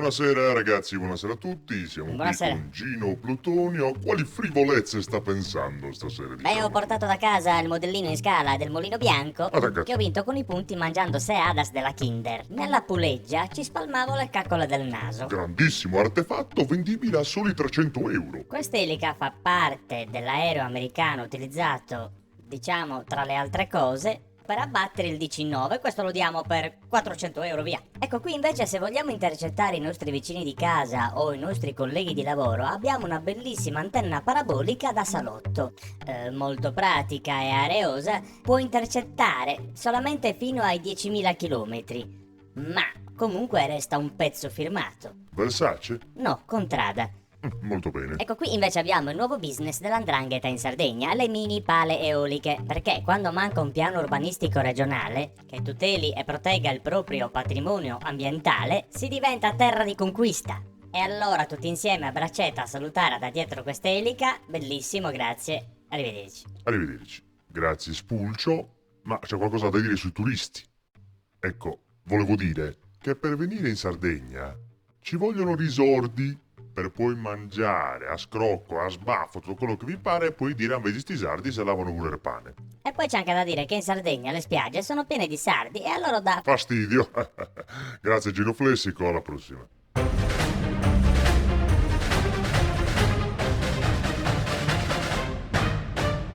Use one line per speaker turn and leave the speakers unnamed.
Buonasera ragazzi, buonasera a tutti, siamo
Buonasera.
qui con Gino Plutonio. A quali frivolezze sta pensando stasera?
Beh, ho portato da casa il modellino in scala del mulino bianco
Attaccato.
che ho vinto con i punti mangiando 6 Hadas della Kinder. Nella puleggia ci spalmavo le caccole del naso.
Grandissimo artefatto vendibile a soli 300 euro.
Quest'elica fa parte dell'aereo americano utilizzato, diciamo, tra le altre cose, per abbattere il DC-9. Questo lo diamo per 400 euro, via. Ecco, qui invece se vogliamo intercettare i nostri vicini di casa o i nostri colleghi di lavoro, abbiamo una bellissima antenna parabolica da salotto. Molto pratica e areosa, può intercettare solamente fino ai 10.000 km. Ma comunque resta un pezzo firmato.
Versace?
No, Contrada.
Molto bene.
Ecco, qui invece abbiamo il nuovo business dell''ndrangheta in Sardegna, le mini pale eoliche, perché quando manca un piano urbanistico regionale che tuteli e protegga il proprio patrimonio ambientale, si diventa terra di conquista. E allora tutti insieme a braccetta a salutare da dietro quest'elica, bellissimo, grazie, arrivederci.
Arrivederci. Grazie Spulcio, ma c'è qualcosa da dire sui turisti. Ecco, volevo dire che per venire in Sardegna ci vogliono risordi per poi mangiare a scrocco, a sbaffo, tutto quello che vi pare e poi dire a me di sti sardi se lavano pure il pane.
E poi c'è anche da dire che in Sardegna le spiagge sono piene di sardi e allora da...
Fastidio. Grazie Gino Flessico, alla prossima.